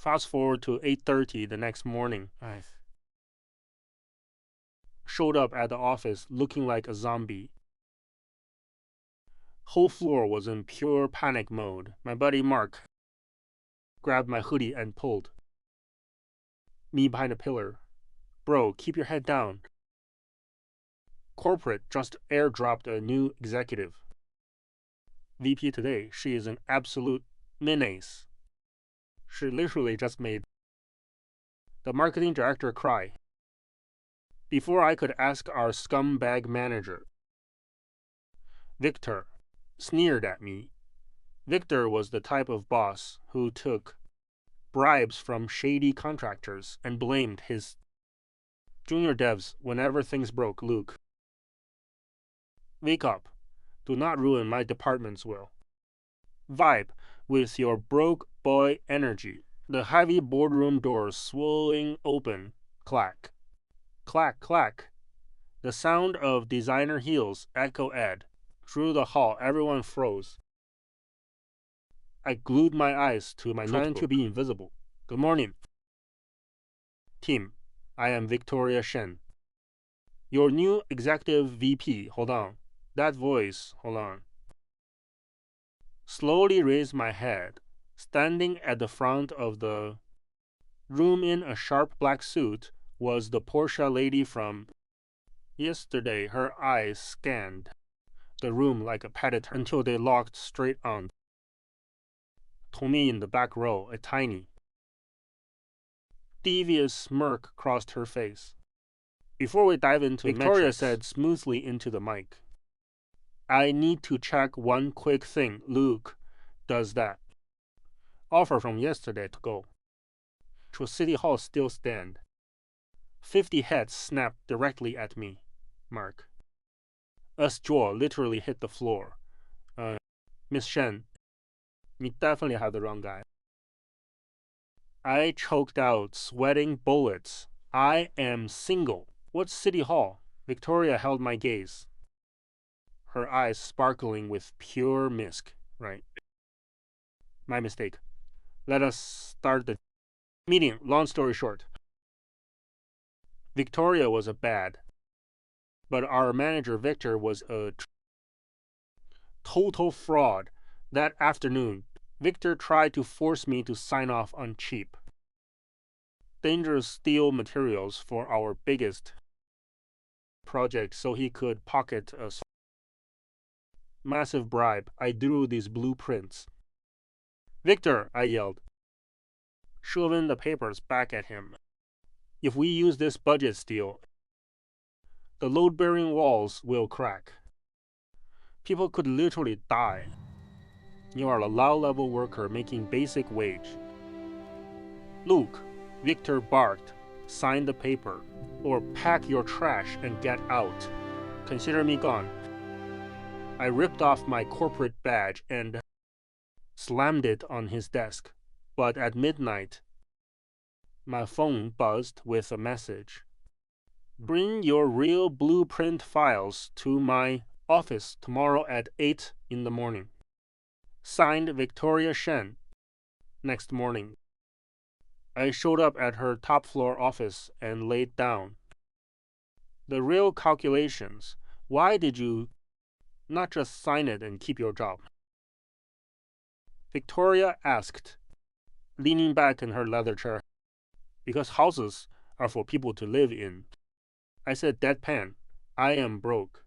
Fast forward to 8:30 the next morning. Showed up at the office looking like a zombie. Whole floor was in pure panic mode. My buddy Mark grabbed my hoodie and pulled me behind a pillar. Bro, keep your head down. Corporate just airdropped a new executive. VP today. She is an absolute menace. She literally just made the marketing director cry. Before I could ask our scumbag manager, Victor sneered at me. Victor was the type of boss who took bribes from shady contractors and blamed his junior devs whenever things broke. Luke, wake up. Do not ruin my department's will. Vibe with your broke boy energy. The heavy boardroom doors swing open. Clack. Clack, clack. The sound of designer heels echoed through the hall. Everyone froze. I glued my eyes to my notebook, trying to be invisible. Good morning, team. I am Victoria Shen, your new executive VP. Hold on. That voice, hold on. Slowly raised my head. Standing at the front of the room in a sharp black suit was the Porsche lady from yesterday. Her eyes scanned the room like a predator until they locked straight on to me in the back row. A tiny, devious smirk crossed her face. Before we dive into Victoria said smoothly into the mic, I need to check one quick thing. Luke does that offer from yesterday to go to City Hall still stand? 50 heads snapped directly at me. Mark. Us jaw literally hit the floor. Miss Shen, you definitely have the wrong guy. I choked out, sweating bullets. I am single. What's City Hall? Victoria held my gaze, her eyes sparkling with pure mist. Right. My mistake. Let us start the meeting. Long story short, Victoria was a bad, but our manager Victor was a total fraud. That afternoon, Victor tried to force me to sign off on cheap, dangerous steel materials for our biggest project so he could pocket a massive bribe. I drew these blueprints. Victor, I yelled, shoving the papers back at him. If we use this budget steel, the load-bearing walls will crack. People could literally die. You are a low-level worker making basic wage. Luke, Victor barked, sign the paper, or pack your trash and get out. Consider me gone. I ripped off my corporate badge and slammed it on his desk. But at midnight, my phone buzzed with a message. Bring your real blueprint files to my office tomorrow at 8 in the morning. Signed, Victoria Shen. Next morning, I showed up at her top floor office and laid down. The real calculations. Why did you not just sign it and keep your job? Victoria asked, leaning back in her leather chair. Because houses are for people to live in. I said deadpan, I am broke.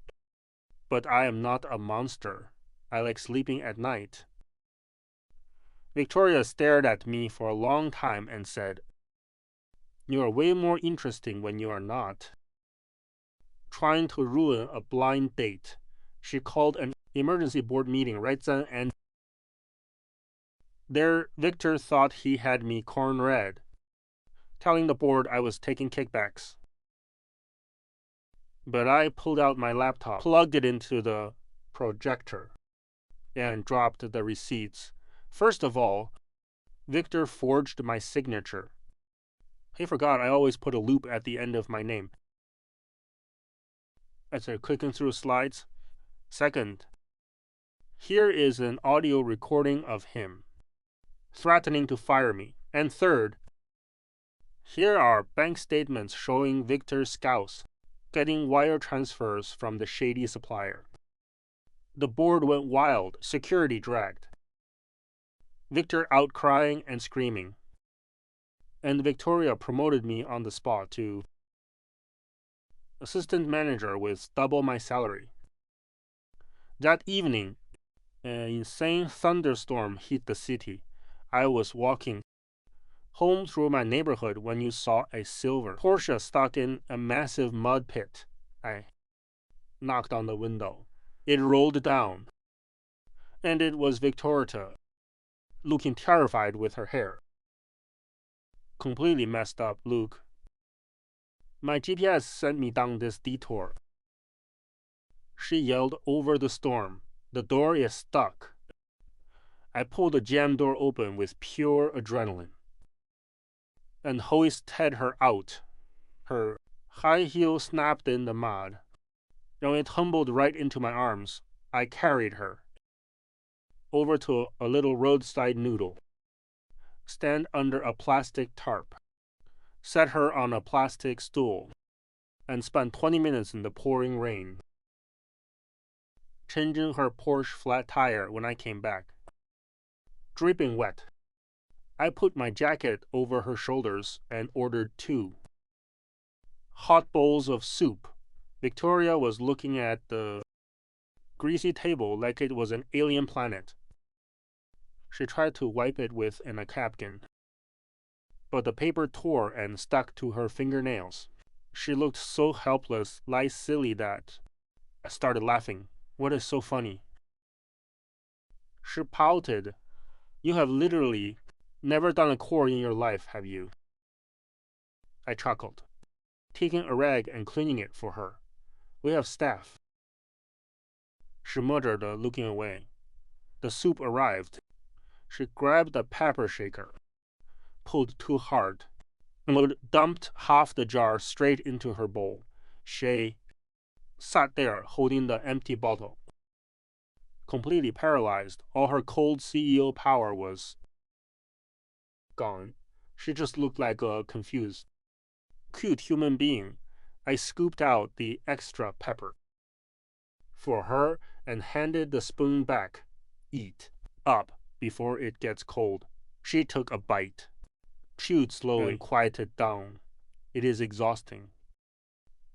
But I am not a monster. I like sleeping at night. Victoria stared at me for a long time and said, you are way more interesting when you are not. Trying to ruin a blind date. She called an emergency board meeting right then and there. Victor thought he had me cornred, telling the board I was taking kickbacks. But I pulled out my laptop, plugged it into the projector, and dropped the receipts. First of all, Victor forged my signature. He forgot I always put a loop at the end of my name. I started clicking through slides. Second, here is an audio recording of him threatening to fire me. And third, here are bank statements showing Victor's scouts getting wire transfers from the shady supplier. The board went wild, security dragged. Victor out crying and screaming. And Victoria promoted me on the spot to assistant manager with double my salary. That evening, an insane thunderstorm hit the city. I was walking home through my neighborhood when you saw a silver Porsche stuck in a massive mud pit. I knocked on the window. It rolled down, and it was Victoria, looking terrified with her hair. Completely messed up, Luke. My GPS sent me down this detour. She yelled over the storm. The door is stuck. I pulled the jam door open with pure adrenaline and hoisted her out. Her high heel snapped in the mud. When it tumbled right into my arms, I carried her over to a little roadside noodle, stand under a plastic tarp, set her on a plastic stool, and spent 20 minutes in the pouring rain, changing her Porsche flat tire when I came back. Dripping wet, I put my jacket over her shoulders and ordered 2 hot bowls of soup. Victoria was looking at the greasy table like it was an alien planet. She tried to wipe it with a napkin, but the paper tore and stuck to her fingernails. She looked so helpless, like silly, that I started laughing. What is so funny? She pouted. You have literally never done a chore in your life, have you? I chuckled, taking a rag and cleaning it for her. We have staff. She muttered, looking away. The soup arrived. She grabbed a pepper shaker, pulled too hard, and dumped half the jar straight into her bowl. She sat there holding the empty bottle. Completely paralyzed, all her cold CEO power was gone. She just looked like a confused, cute human being. I scooped out the extra pepper for her and handed the spoon back. Eat up before it gets cold. She took a bite, chewed slowly, and quieted down. It is exhausting.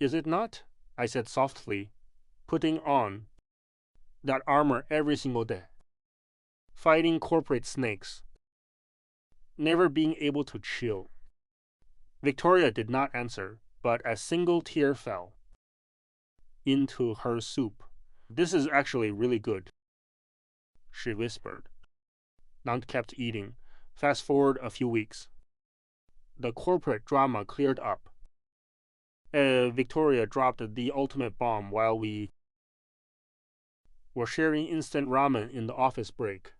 Is it not? I said softly, putting on that armor every single day, fighting corporate snakes, never being able to chill. Victoria did not answer, but a single tear fell into her soup. This is actually really good, she whispered. Nant kept eating. Fast forward a few weeks. The corporate drama cleared up. Victoria dropped the ultimate bomb while we were sharing instant ramen in the office break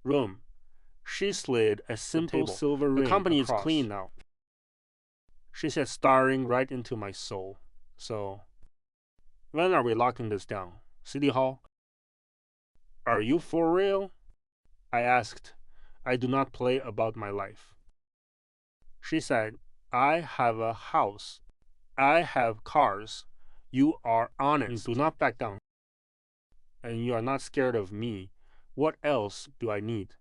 room. She slid a simple silver ring. The company is clean now, she said, staring right into my soul. So, when are we locking this down? City Hall? Are you for real? I asked. I do not play about my life. She said, I have a house. I have cars. You are honest. Do not back down. And you are not scared of me. What else do I need?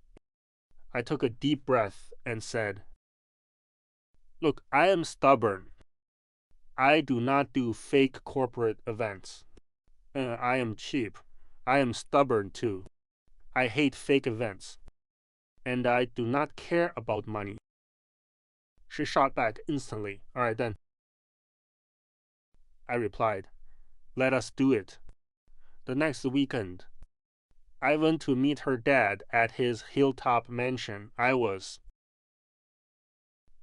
I took a deep breath and said, look, I am stubborn. I do not do fake corporate events. I am cheap. I am stubborn too. I hate fake events. And I do not care about money. She shot back instantly. All right then. I replied, let us do it. The next weekend, I went to meet her dad at his hilltop mansion. I was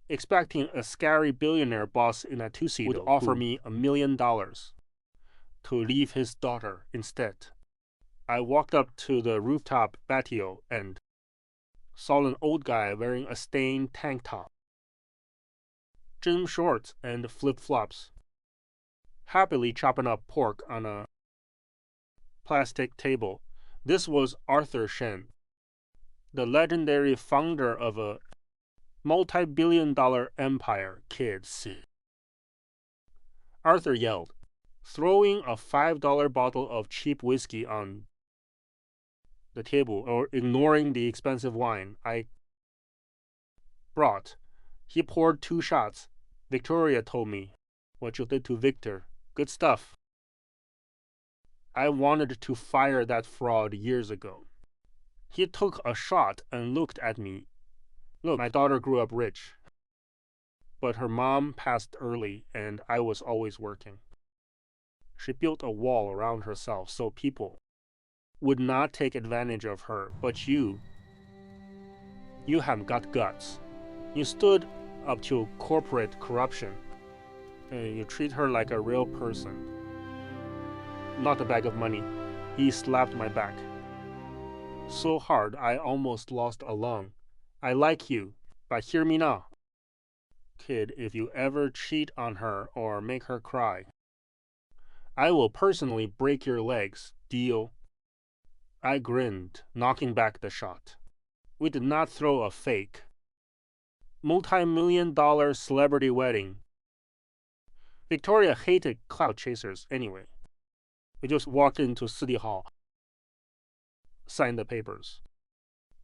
expecting a scary billionaire boss in a two-seater would offer me $1 million to leave his daughter instead. I walked up to the rooftop patio and saw an old guy wearing a stained tank top, gym shorts, and flip-flops, happily chopping up pork on a plastic table. This was Arthur Shen, the legendary founder of a multi-billion-dollar empire, kids. Arthur yelled, throwing a $5 bottle of cheap whiskey on the table or ignoring the expensive wine I brought. He poured 2 shots. Victoria told me what you did to Victor. Good stuff. I wanted to fire that fraud years ago. He took a shot and looked at me. Look, my daughter grew up rich, but her mom passed early and I was always working. She built a wall around herself so people would not take advantage of her. But you have got guts. You stood up to corporate corruption. You treat her like a real person, not a bag of money. He slapped my back so hard I almost lost a lung. I like you, but hear me now. Kid, if you ever cheat on her or make her cry, I will personally break your legs. Deal? I grinned, knocking back the shot. We did not throw a fake multi-million-dollar celebrity wedding. Victoria hated clout chasers anyway. We just walked into City Hall, signed the papers.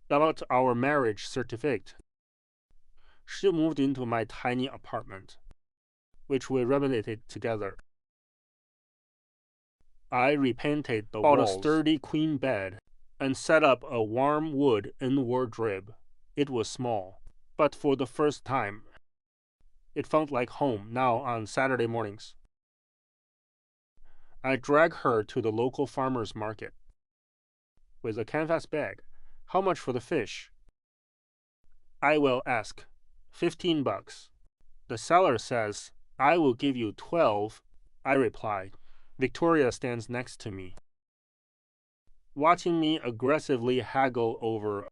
About our marriage certificate. She moved into my tiny apartment, which we renovated together. I repainted the walls, bought a sturdy queen bed, and set up a warm wood in-wardrobe. It was small, but for the first time, it felt like home now on Saturday mornings. I drag her to the local farmer's market with a canvas bag. How much for the fish? I will ask. $15. The seller says, I will give you 12. I reply. Victoria stands next to me, watching me aggressively haggle over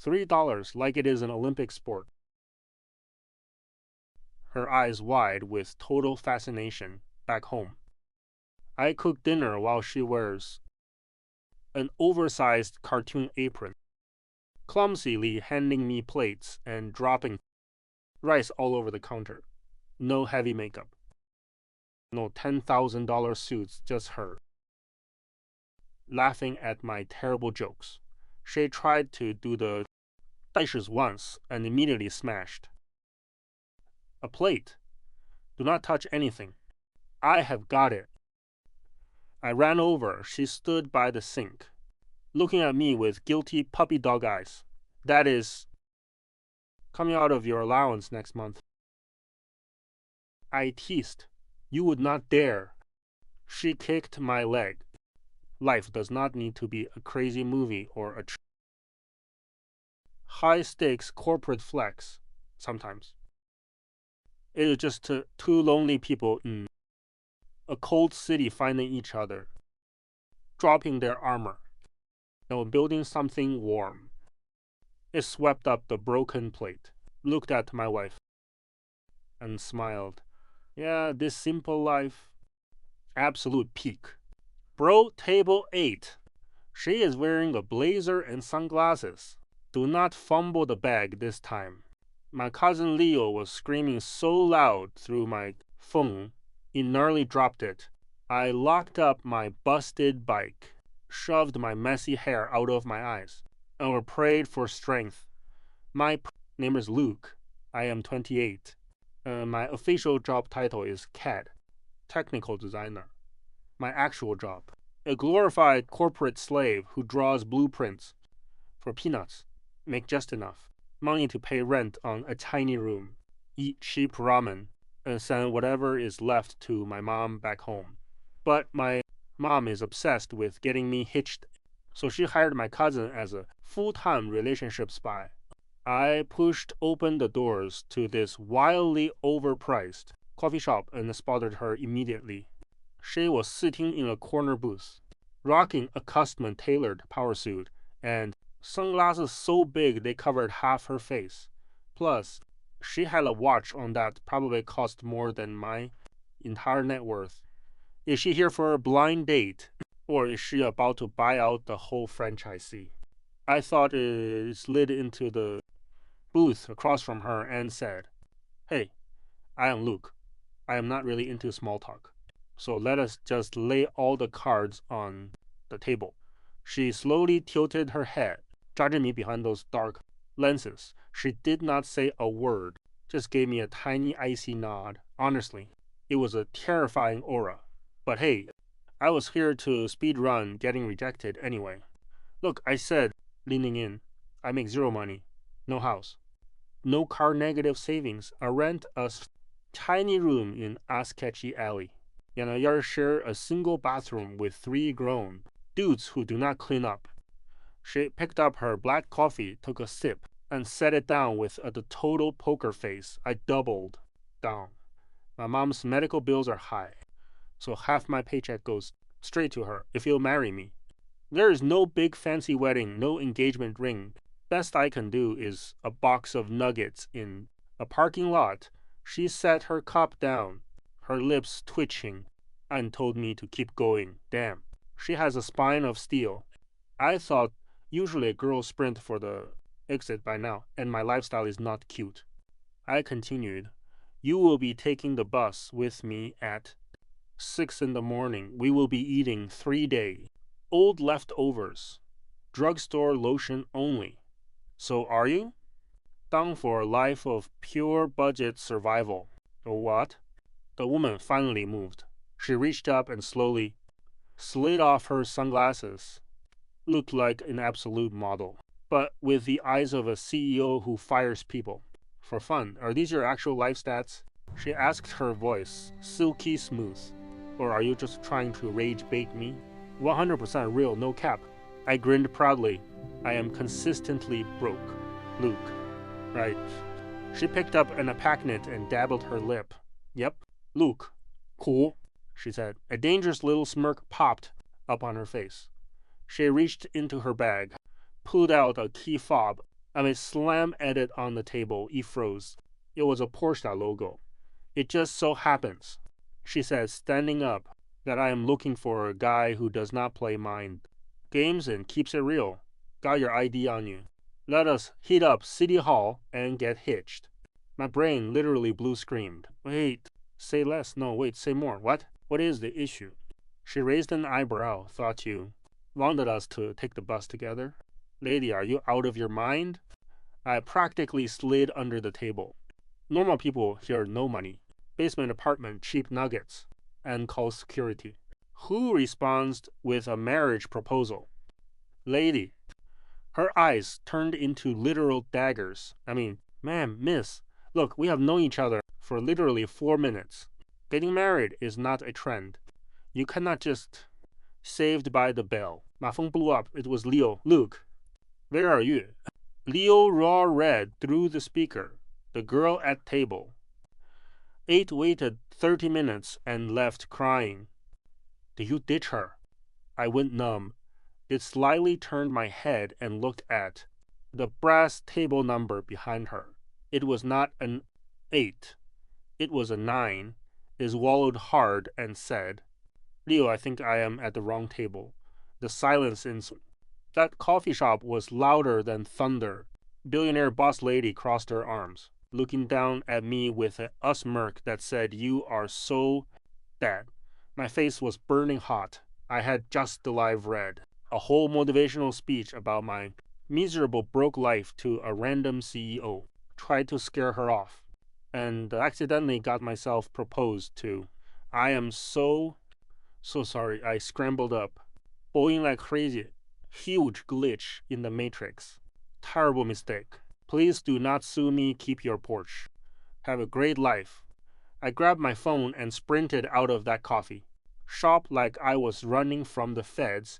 $3 like it is an Olympic sport. Her eyes wide with total fascination back home. I cook dinner while she wears an oversized cartoon apron, clumsily handing me plates and dropping rice all over the counter. No heavy makeup. No $10,000 suits, just her, laughing at my terrible jokes. She tried to do the dishes once and immediately smashed. A plate. Do not touch anything. I have got it. I ran over. She stood by the sink, looking at me with guilty puppy dog eyes. That is coming out of your allowance next month. I teased. You would not dare. She kicked my leg. Life does not need to be a crazy movie or a high-stakes corporate flex sometimes. It is just two lonely people in a cold city finding each other, dropping their armor, and building something warm. It swept up the broken plate, looked at my wife, and smiled. Yeah, this simple life. Absolute peak. Bro, table 8. She is wearing a blazer and sunglasses. Do not fumble the bag this time. My cousin Leo was screaming so loud through my phone, he nearly dropped it. I locked up my busted bike, shoved my messy hair out of my eyes, and prayed for strength. My name is Luke. I am 28. My official job title is CAD, technical designer. My actual job, a glorified corporate slave who draws blueprints for peanuts, make just enough money to pay rent on a tiny room, eat cheap ramen, and send whatever is left to my mom back home. But my mom is obsessed with getting me hitched, so she hired my cousin as a full-time relationship spy. I pushed open the doors to this wildly overpriced coffee shop and spotted her immediately. She was sitting in a corner booth, rocking a custom-tailored power suit and sunglasses so big they covered half her face. Plus, she had a watch on that probably cost more than my entire net worth. Is she here for a blind date, or is she about to buy out the whole franchisee? I thought it slid into the booth across from her and said, "Hey, I am Luke. I am not really into small talk. So let us just lay all the cards on the table." She slowly tilted her head, judging me behind those dark lenses. She did not say a word, just gave me a tiny icy nod. Honestly, it was a terrifying aura. But hey, I was here to speed run getting rejected anyway. "Look," I said, leaning in, "I make zero money. No house. No car negative savings. I rent a tiny room in a sketchy alley. And I share a single bathroom with 3 grown dudes who do not clean up." She picked up her black coffee, took a sip, and set it down with a total poker face. I doubled down. My mom's medical bills are high, so half my paycheck goes straight to her. "If you'll marry me." There is no big fancy wedding, no engagement ring. Best I can do is a box of nuggets in a parking lot. She set her cup down, her lips twitching, and told me to keep going. Damn, she has a spine of steel. I thought usually girls sprint for the exit by now, and my lifestyle is not cute. I continued, "You will be taking the bus with me at 6 in the morning. We will be eating 3-day. Old leftovers. Drugstore lotion only. So are you? Down for a life of pure budget survival." "Or what?" The woman finally moved. She reached up and slowly slid off her sunglasses. Looked like an absolute model, but with the eyes of a CEO who fires people. "For fun, are these your actual life stats?" she asked, her voice silky smooth. "Or are you just trying to rage bait me?" 100% real, no cap. I grinned proudly. "I am consistently broke, Luke." "Right." She picked up a packet and dabbled her lip. "Yep, Luke." "Cool," she said. A dangerous little smirk popped up on her face. She reached into her bag, pulled out a key fob, and a slam edit on the table. It froze. It was a Porsche logo. "It just so happens," she said, standing up, "that I am looking for a guy who does not play mind games and keeps it real. Got your ID on you. Let us hit up City Hall and get hitched." My brain literally blue screamed. "Wait, say less. No, wait, say more. What? What is the issue?" She raised an eyebrow. "Thought you wanted us to take the bus together." "Lady, are you out of your mind?" I practically slid under the table. Normal people here no money. Basement apartment, cheap nuggets, and call security. Who responds with a marriage proposal? "Lady." Her eyes turned into literal daggers. "I mean, ma'am, miss, look, we have known each other for literally 4 minutes. Getting married is not a trend. You cannot just..." Saved by the bell. My phone blew up. It was Leo. "Luke, where are you?" Leo raw read through the speaker. "The girl at table. 8 waited 30 minutes and left crying." "Did you ditch her?" I went numb. It slightly turned my head and looked at the brass table number behind her. It was not an 8. It was a 9. It swallowed hard and said, "Leo, I think I am at the wrong table." The silence in that coffee shop was louder than thunder. Billionaire boss lady crossed her arms, looking down at me with a smirk that said, "You are so dead." My face was burning hot. I had just the live read a whole motivational speech about my miserable broke life to a random CEO. Tried to scare her off, and accidentally got myself proposed to. I am so sorry. I scrambled up, bowing like crazy. Huge glitch in the matrix. Terrible mistake. Please do not sue me. Keep your Porsche. Have a great life. I grabbed my phone and sprinted out of that coffee shop like I was running from the feds